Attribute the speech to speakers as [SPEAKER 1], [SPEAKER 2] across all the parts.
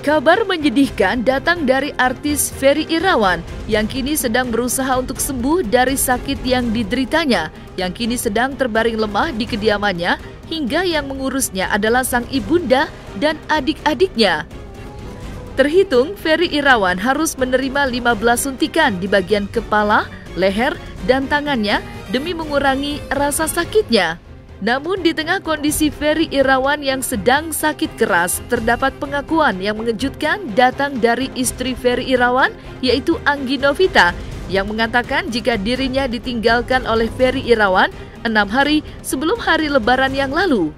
[SPEAKER 1] Kabar menyedihkan datang dari artis Ferry Irawan yang kini sedang berusaha untuk sembuh dari sakit yang dideritanya, yang kini sedang terbaring lemah di kediamannya hingga yang mengurusnya adalah sang ibunda dan adik-adiknya. Terhitung, Ferry Irawan harus menerima 15 suntikan di bagian kepala, leher, dan tangannya demi mengurangi rasa sakitnya. Namun di tengah kondisi Ferry Irawan yang sedang sakit keras, terdapat pengakuan yang mengejutkan datang dari istri Ferry Irawan, yaitu Anggi Novita, yang mengatakan jika dirinya ditinggalkan oleh Ferry Irawan 6 hari sebelum hari Lebaran yang lalu.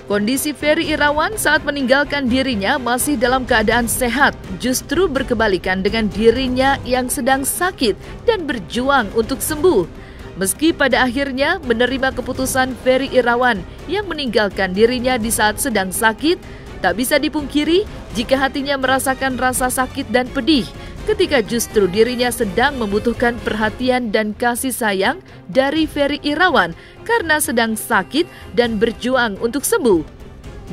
[SPEAKER 1] Kondisi Ferry Irawan saat meninggalkan dirinya masih dalam keadaan sehat, justru berkebalikan dengan dirinya yang sedang sakit dan berjuang untuk sembuh. Meski pada akhirnya menerima keputusan Ferry Irawan yang meninggalkan dirinya di saat sedang sakit, tak bisa dipungkiri jika hatinya merasakan rasa sakit dan pedih ketika justru dirinya sedang membutuhkan perhatian dan kasih sayang dari Ferry Irawan karena sedang sakit dan berjuang untuk sembuh.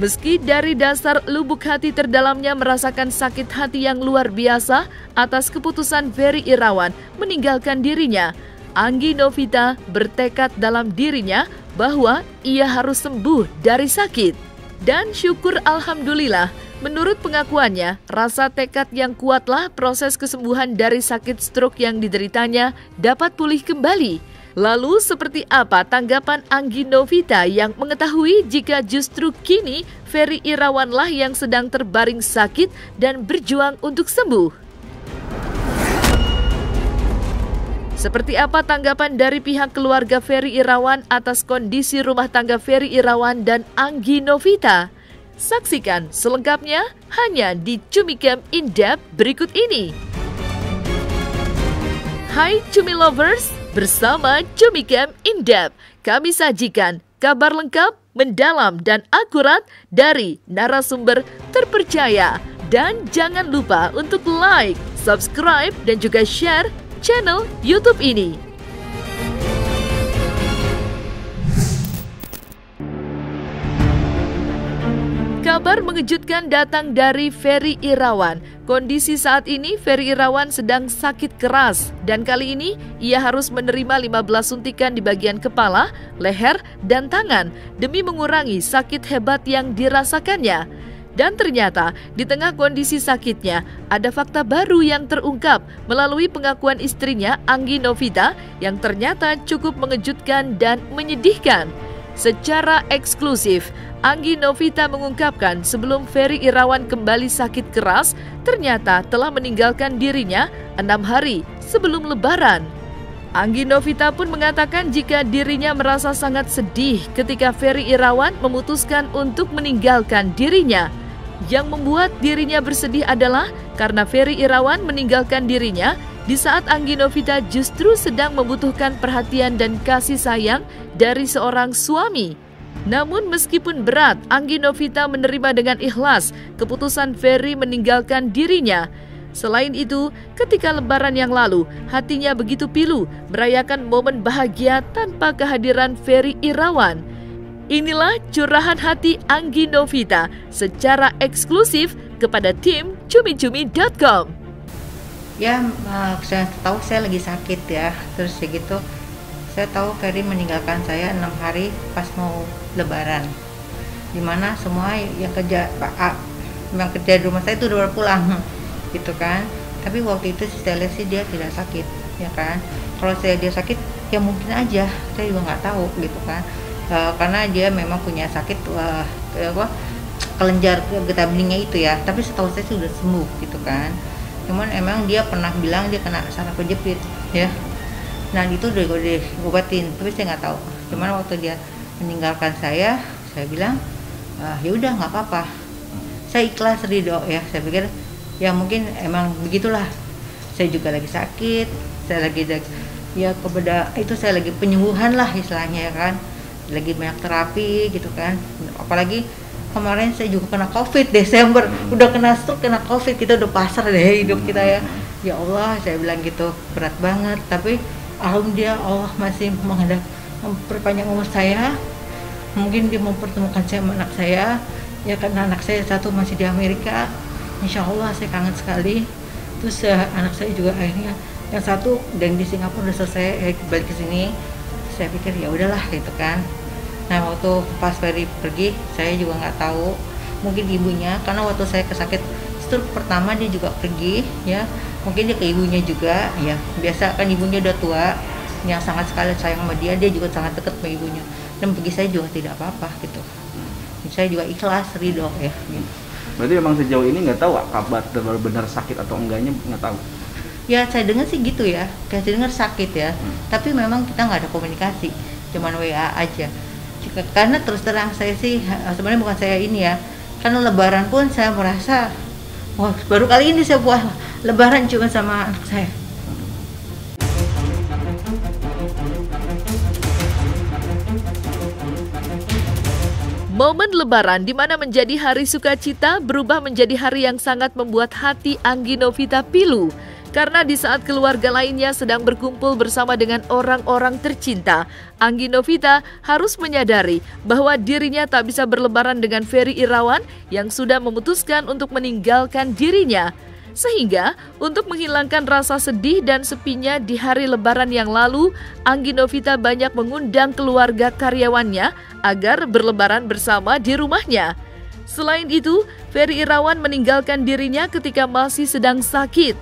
[SPEAKER 1] Meski dari dasar lubuk hati terdalamnya merasakan sakit hati yang luar biasa atas keputusan Ferry Irawan meninggalkan dirinya, Anggi Novita bertekad dalam dirinya bahwa ia harus sembuh dari sakit. Dan syukur alhamdulillah, menurut pengakuannya, rasa tekad yang kuatlah proses kesembuhan dari sakit stroke yang dideritanya dapat pulih kembali. Lalu seperti apa tanggapan Anggi Novita yang mengetahui jika justru kini Ferry Irawanlah yang sedang terbaring sakit dan berjuang untuk sembuh? Seperti apa tanggapan dari pihak keluarga Ferry Irawan atas kondisi rumah tangga Ferry Irawan dan Anggi Novita? Saksikan selengkapnya hanya di Cumicam In-Depth berikut ini. Hai Cumi Lovers, bersama Cumicam In-Depth, kami sajikan kabar lengkap, mendalam, dan akurat dari narasumber terpercaya. Dan jangan lupa untuk like, subscribe, dan juga share channel YouTube ini. Kabar mengejutkan datang dari Ferry Irawan. Kondisi saat ini Ferry Irawan sedang sakit keras dan kali ini ia harus menerima 15 suntikan di bagian kepala, leher, dan tangan demi mengurangi sakit hebat yang dirasakannya. Dan ternyata di tengah kondisi sakitnya ada fakta baru yang terungkap melalui pengakuan istrinya Anggi Novita yang ternyata cukup mengejutkan dan menyedihkan. Secara eksklusif, Anggi Novita mengungkapkan sebelum Ferry Irawan kembali sakit keras, ternyata telah meninggalkan dirinya 6 hari sebelum Lebaran. Anggi Novita pun mengatakan jika dirinya merasa sangat sedih ketika Ferry Irawan memutuskan untuk meninggalkan dirinya. Yang membuat dirinya bersedih adalah karena Ferry Irawan meninggalkan dirinya di saat Anggi Novita justru sedang membutuhkan perhatian dan kasih sayang dari seorang suami. Namun meskipun berat, Anggi Novita menerima dengan ikhlas keputusan Ferry meninggalkan dirinya. Selain itu, ketika Lebaran yang lalu, hatinya begitu pilu merayakan momen bahagia tanpa kehadiran Ferry Irawan. Inilah curahan hati Anggi Novita secara eksklusif kepada tim cumicumi.com.
[SPEAKER 2] Ya, saya tahu saya lagi sakit ya, terus ya gitu. Saya tahu Ferry meninggalkan saya 6 hari pas mau Lebaran. Dimana semua yang kerja di rumah saya itu udah pulang, gitu kan. Tapi waktu itu saya lihat sih dia tidak sakit, ya kan. Kalau dia sakit, ya mungkin aja, saya juga nggak tahu, gitu kan. Karena dia memang punya sakit kelenjar getah beningnya itu ya, tapi setahu saya sudah sembuh gitu kan. Cuman emang dia pernah bilang dia kena saraf kejepit ya, nah itu udah diobatin, tapi saya nggak tahu. Cuman waktu dia meninggalkan saya bilang ya udah nggak apa-apa, saya ikhlas ridho ya. Saya pikir ya mungkin emang begitulah, saya juga lagi sakit, saya lagi ya kepada itu saya lagi penyembuhan lah istilahnya ya kan, lagi banyak terapi gitu kan. Apalagi kemarin saya juga kena COVID Desember, udah kena stroke, kena COVID, kita udah pasrah deh hidup kita ya. Ya Allah, saya bilang gitu, berat banget. Tapi alhamdulillah Allah masih memperpanjang umur saya. Mungkin dia mempertemukan saya sama anak saya, ya karena anak saya satu masih di Amerika, Insya Allah saya kangen sekali. Terus anak saya juga akhirnya yang satu dan di Singapura udah selesai balik ke sini. Saya pikir ya udahlah gitu kan. Nah waktu pas Ferry pergi saya juga nggak tahu, mungkin ibunya karena waktu saya kesakit stroke pertama dia juga pergi ya, mungkin dia ke ibunya juga ya, biasa kan ibunya udah tua yang sangat sekali sayang sama dia juga sangat dekat sama ibunya, dan bagi saya juga tidak apa-apa gitu. Saya juga ikhlas, ridho ya gitu.
[SPEAKER 3] Berarti memang sejauh ini nggak tahu kabar benar sakit atau enggaknya, nggak tahu?
[SPEAKER 2] Ya saya dengar sih gitu ya, kayak saya dengar sakit ya, tapi memang kita nggak ada komunikasi, cuman WA aja. Karena terus terang saya sih sebenarnya bukan saya ini ya, karena Lebaran pun saya merasa wah baru kali ini saya buat Lebaran cuma sama anak saya.
[SPEAKER 1] Momen Lebaran di mana menjadi hari sukacita berubah menjadi hari yang sangat membuat hati Anggi Novita pilu. Karena di saat keluarga lainnya sedang berkumpul bersama dengan orang-orang tercinta, Anggi Novita harus menyadari bahwa dirinya tak bisa berlebaran dengan Ferry Irawan yang sudah memutuskan untuk meninggalkan dirinya. Sehingga untuk menghilangkan rasa sedih dan sepinya di hari Lebaran yang lalu, Anggi Novita banyak mengundang keluarga karyawannya agar berlebaran bersama di rumahnya. Selain itu, Ferry Irawan meninggalkan dirinya ketika masih sedang sakit.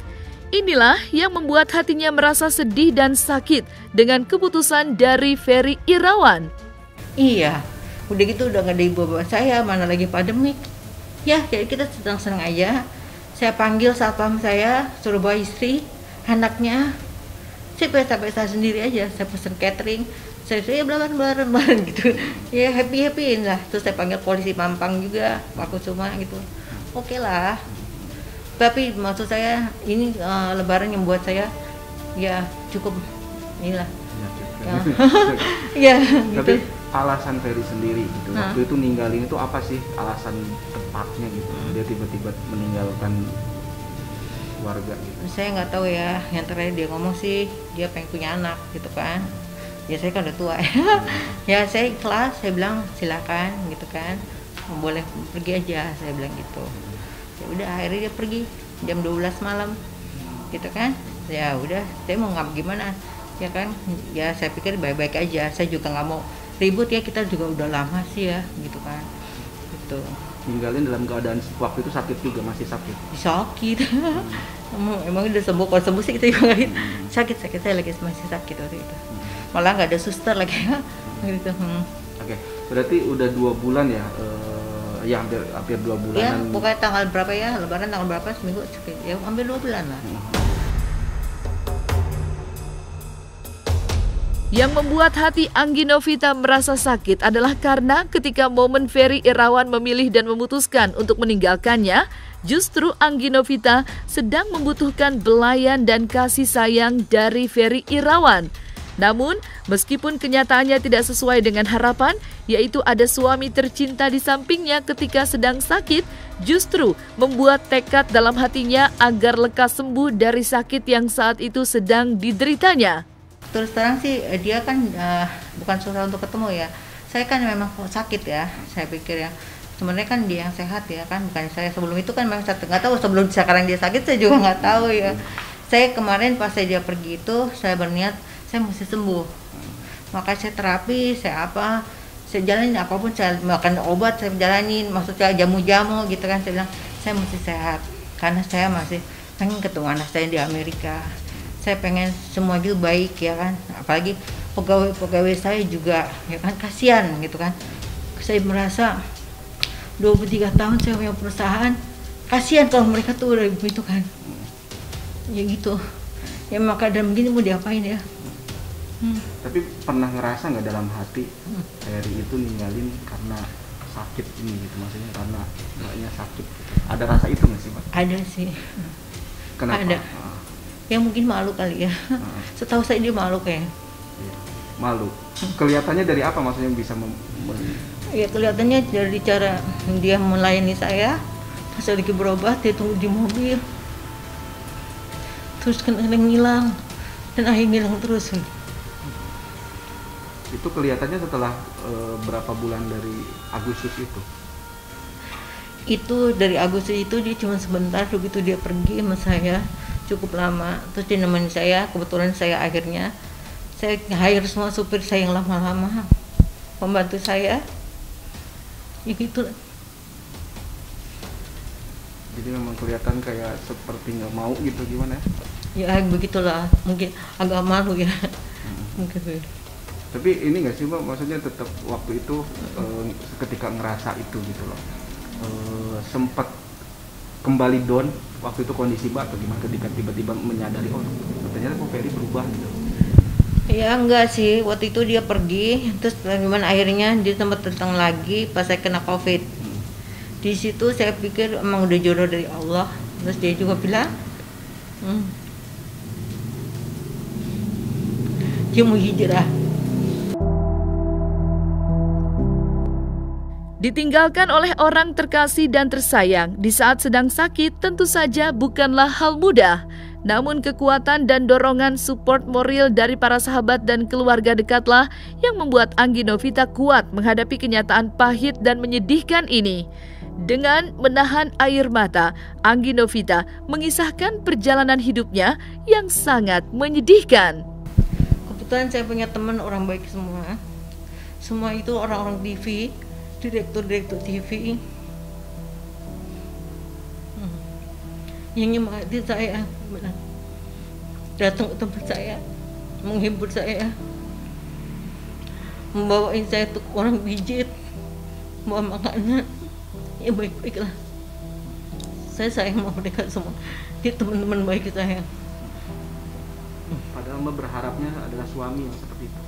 [SPEAKER 1] Inilah yang membuat hatinya merasa sedih dan sakit dengan keputusan dari Ferry Irawan.
[SPEAKER 2] Iya, udah gitu udah nggak ada ibu bapak saya, mana lagi pandemik. Ya, jadi kita senang-senang aja. Saya panggil satpam saya, suruh bawa istri, anaknya. Saya pesta-pesta sendiri aja, saya pesen catering. Saya belaran gitu. Ya happy-happyin lah. Terus saya panggil polisi Mampang juga, Pak Kusuma gitu. Oke lah. Tapi maksud saya ini Lebaran yang buat saya ya cukup inilah. Ya,
[SPEAKER 3] Tapi
[SPEAKER 2] gitu.
[SPEAKER 3] alasan Ferry sendiri gitu, waktu itu ninggalin itu apa sih alasan tepatnya gitu? Dia tiba-tiba meninggalkan keluarga gitu.
[SPEAKER 2] Saya nggak tahu ya, yang terakhir dia ngomong sih dia pengen punya anak gitu kan. Ya saya kan udah tua ya saya ikhlas, saya bilang silakan gitu kan, boleh pergi aja, saya bilang gitu. Ya udah akhirnya dia pergi jam 12 malam gitu kan. Ya udah saya mau gimana ya kan, ya saya pikir baik-baik aja, saya juga nggak mau ribut ya, kita juga udah lama sih ya gitu kan gitu.
[SPEAKER 3] Ninggalin dalam keadaan waktu itu sakit juga, masih sakit?
[SPEAKER 2] Sakit emang udah sembuh, kalau sembuh sih kita juga sakit saya lagi masih sakit waktu itu, malah nggak ada suster lagi gitu.
[SPEAKER 3] Oke, berarti udah 2 bulan ya, ya hampir 2 bulanan.
[SPEAKER 2] Ya pokoknya tanggal berapa ya, Lebaran tanggal berapa, seminggu ya hampir 2 bulan lah.
[SPEAKER 1] Yang membuat hati Anggi Novita merasa sakit adalah karena ketika momen Ferry Irawan memilih dan memutuskan untuk meninggalkannya, justru Anggi Novita sedang membutuhkan belayan dan kasih sayang dari Ferry Irawan. Namun, meskipun kenyataannya tidak sesuai dengan harapan, yaitu ada suami tercinta di sampingnya ketika sedang sakit, justru membuat tekad dalam hatinya agar lekas sembuh dari sakit yang saat itu sedang dideritanya.
[SPEAKER 2] Terus terang sih dia kan bukan susah untuk ketemu ya. Saya kan memang sakit ya, saya pikir ya. Sebenarnya kan dia yang sehat ya kan, bukan saya. Sebelum itu kan memang nggak tahu, sebelum sekarang dia sakit saya juga nggak tahu ya. Saya kemarin pas dia pergi itu saya berniat saya mesti sembuh. Maka saya terapi, saya jalanin apapun, saya makan obat saya jalanin, maksudnya jamu-jamu gitu kan. Saya bilang saya mesti sehat karena saya masih pengen ketemu anak saya di Amerika. Saya pengen semua juga baik ya kan, apalagi pegawai saya juga ya kan, kasihan gitu kan. Saya merasa 23 tahun saya punya perusahaan, kasihan kalau mereka tuh udah begitu kan ya gitu ya, maka dan begini mau diapain ya.
[SPEAKER 3] Tapi pernah ngerasa nggak dalam hati Ferry itu ninggalin karena sakit ini gitu, maksudnya karena mbaknya sakit, ada rasa itu nggak sih Mbak?
[SPEAKER 2] Ada sih.
[SPEAKER 3] Kenapa?
[SPEAKER 2] Ada. Ya mungkin malu kali ya. Setahu saya dia malu kayak.
[SPEAKER 3] Malu. Kelihatannya dari apa maksudnya bisa
[SPEAKER 2] Ya kelihatannya dari cara dia melayani saya. Pas saya lagi berobat dia tunggu di mobil. Terus kadang ngilang dan akhirnya ngilang terus.
[SPEAKER 3] Itu kelihatannya setelah berapa bulan dari Agustus itu?
[SPEAKER 2] Itu dari Agustus itu dia cuma sebentar, begitu dia pergi sama saya cukup lama, terus dia nemenin saya. Kebetulan saya akhirnya saya hire semua supir saya yang lama-lama, pembantu saya, ya gitu.
[SPEAKER 3] Jadi memang kelihatan kayak seperti nggak mau gitu, gimana ya?
[SPEAKER 2] Ya begitulah, mungkin agak malu ya. Mungkin.
[SPEAKER 3] Tapi ini nggak sih Mbak, maksudnya tetap waktu itu ketika ngerasa itu gitu loh, sempat kembali down waktu itu kondisi Mbak atau gimana ketika tiba-tiba menyadari oh ternyata kok Ferry berubah gitu?
[SPEAKER 2] Ya enggak sih, waktu itu dia pergi, terus gimana akhirnya dia sempat datang lagi pas saya kena COVID. Di situ saya pikir emang udah jodoh dari Allah. Terus dia juga bilang, dia mau hijrah.
[SPEAKER 1] Ditinggalkan oleh orang terkasih dan tersayang di saat sedang sakit tentu saja bukanlah hal mudah. Namun kekuatan dan dorongan support moral dari para sahabat dan keluarga dekatlah yang membuat Anggi Novita kuat menghadapi kenyataan pahit dan menyedihkan ini. Dengan menahan air mata, Anggi Novita mengisahkan perjalanan hidupnya yang sangat menyedihkan.
[SPEAKER 2] Kebetulan saya punya teman orang baik semua. Semua itu orang-orang TV, direktur TV. Yang nyemangati saya, datang ke tempat saya, menghibur saya, membawain saya tuh orang pijit, bawa makanan, ya baik-baiklah. Saya sayang sama mereka semua, dia teman-teman baik saya.
[SPEAKER 3] Padahal Mbak berharapnya adalah suami yang seperti itu.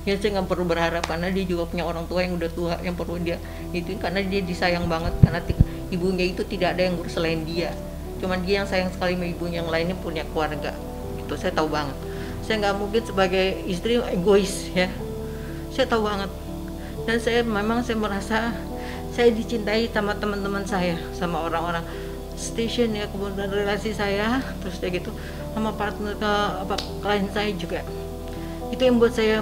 [SPEAKER 2] Ya saya nggak perlu berharap karena dia juga punya orang tua yang udah tua yang perlu dia itu, karena dia disayang banget karena ibunya itu tidak ada yang ngurus selain dia, cuman dia yang sayang sekali sama ibunya, yang lainnya punya keluarga. Itu saya tahu banget. Saya nggak mungkin sebagai istri egois ya, saya tahu banget. Dan saya memang saya merasa saya dicintai sama teman-teman saya, sama orang-orang station ya, kemudian relasi saya, terus kayak gitu sama partner klien saya juga. Itu yang buat saya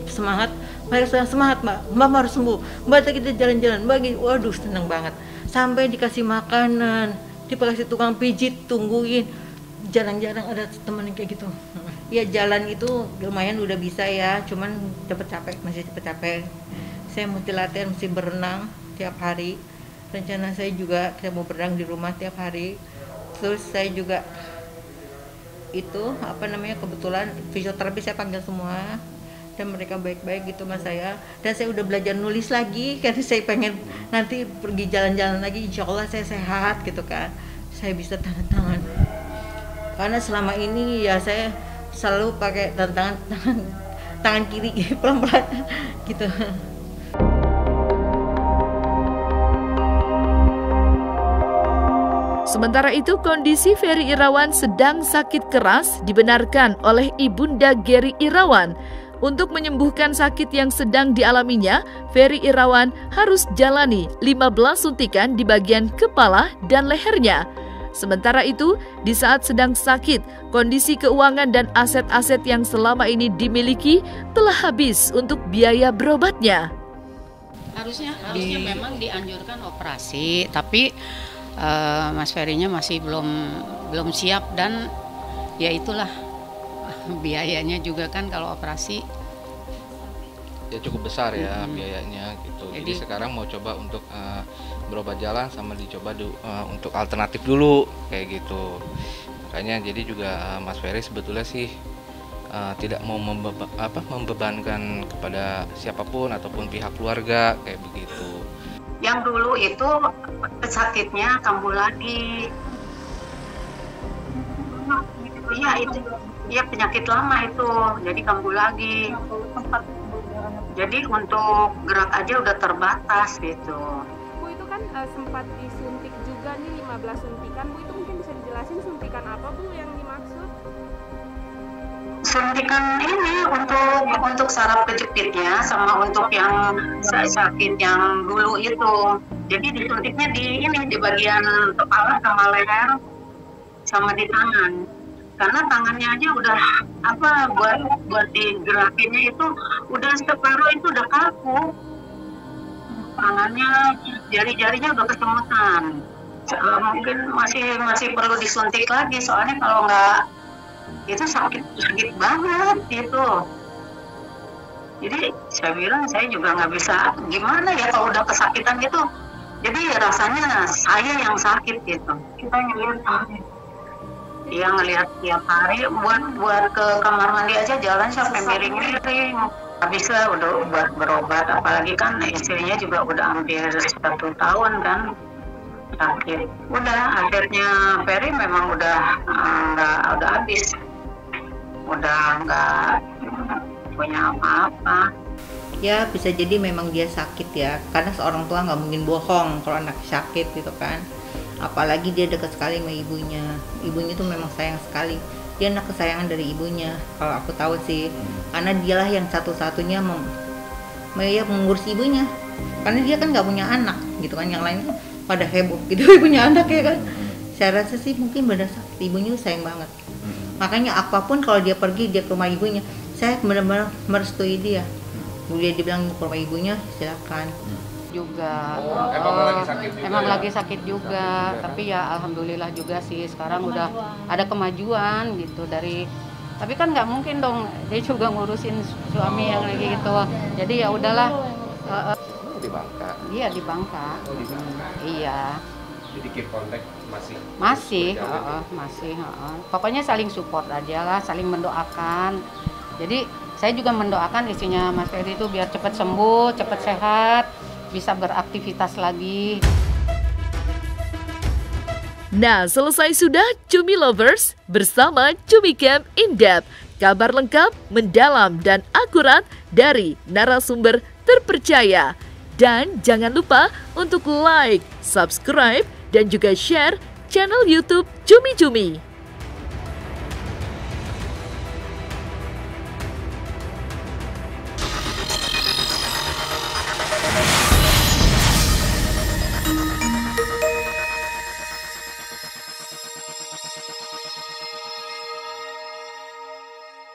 [SPEAKER 2] semangat. Saya semangat mbak harus sembuh, mbak kita jalan-jalan bagi, waduh seneng banget. Sampai dikasih makanan, dikasih tukang pijit, tungguin. Jarang-jarang ada teman yang kayak gitu. Ya jalan itu lumayan udah bisa ya, cuman masih cepet capek. Saya mesti latihan, mesti berenang tiap hari. Rencana saya juga saya mau berenang di rumah tiap hari. Terus saya juga itu kebetulan fisioterapi saya panggil semua. Dan mereka baik-baik gitu sama saya, dan saya udah belajar nulis lagi karena saya pengen nanti pergi jalan-jalan lagi, insya Allah saya sehat gitu kan, saya bisa tanda tangan. Karena selama ini ya saya selalu pakai tangan kiri pelan-pelan gitu.
[SPEAKER 1] Sementara itu, kondisi Ferry Irawan sedang sakit keras dibenarkan oleh Ibunda Geri Irawan. Untuk menyembuhkan sakit yang sedang dialaminya, Ferry Irawan harus jalani 15 suntikan di bagian kepala dan lehernya. Sementara itu, di saat sedang sakit, kondisi keuangan dan aset-aset yang selama ini dimiliki telah habis untuk biaya berobatnya.
[SPEAKER 4] Harusnya memang dianjurkan operasi, tapi Mas Ferry-nya masih belum siap, dan ya itulah biayanya juga kan kalau operasi
[SPEAKER 5] ya cukup besar ya biayanya gitu. Jadi sekarang mau coba untuk berobat jalan sama dicoba untuk alternatif dulu kayak gitu. Makanya jadi juga Mas Ferry sebetulnya sih tidak mau membebankan kepada siapapun ataupun pihak keluarga kayak begitu.
[SPEAKER 6] Yang dulu itu sakitnya kambuh lagi. Iya itu, iya penyakit lama itu, jadi kambuh lagi. Jadi untuk gerak aja udah terbatas gitu.
[SPEAKER 7] Bu itu kan sempat disuntik juga nih 15 suntikan, Bu itu mungkin bisa dijelasin suntikan apa Bu yang dimaksud?
[SPEAKER 6] Suntikan ini untuk saraf kejepitnya sama untuk yang sakit yang dulu itu. Jadi disuntiknya di bagian kepala sama leher sama di tangan. Karena tangannya aja udah buat digerakinnya itu udah separuh itu udah kaku. tangannya, jari-jarinya udah kesemutan. Mungkin masih perlu disuntik lagi, soalnya kalau nggak itu sakit banget gitu. Jadi saya bilang saya juga nggak bisa gimana ya kalau udah kesakitan gitu. Jadi rasanya saya yang sakit gitu. Kita ngelihat tiap hari buat ke kamar mandi aja jalan sampai miring-miring. Nggak bisa udah berobat, apalagi kan istrinya juga udah hampir 1 tahun kan sakit. Udah akhirnya Ferry memang udah habis, udah nggak punya apa-apa.
[SPEAKER 2] Ya bisa jadi memang dia sakit ya, karena seorang tua nggak mungkin bohong kalau anak sakit gitu kan. Apalagi dia dekat sekali sama ibunya tuh memang sayang sekali, dia anak kesayangan dari ibunya kalau aku tahu sih, karena dialah yang satu-satunya mengurus ibunya, karena dia kan nggak punya anak gitu kan, yang lain pada heboh gitu punya anak ya kan. Saya rasa sih mungkin benar ibunya sayang banget, makanya apapun kalau dia pergi dia ke rumah ibunya, saya benar-benar merestui dia. Dia dibilang ke rumah ibunya silakan.
[SPEAKER 4] Juga
[SPEAKER 5] emang
[SPEAKER 4] lagi sakit juga, tapi ya alhamdulillah juga sih sekarang udah ada kemajuan gitu dari, tapi kan nggak mungkin dong dia juga ngurusin suami yang lagi gitu, jadi ya udahlah.
[SPEAKER 5] Di Bangka.
[SPEAKER 4] Iya di Bangka. Iya.
[SPEAKER 5] Jadi keep kontak
[SPEAKER 4] masih. Pokoknya saling support aja lah, saling mendoakan. Jadi saya juga mendoakan istrinya Mas Ferry itu biar cepat sembuh, cepat sehat, bisa beraktivitas lagi.
[SPEAKER 1] Nah, selesai sudah Cumi Lovers bersama Cumi Camp In-Depth. Kabar lengkap, mendalam, dan akurat dari narasumber terpercaya. Dan jangan lupa untuk like, subscribe, dan juga share channel YouTube Cumi Cumi.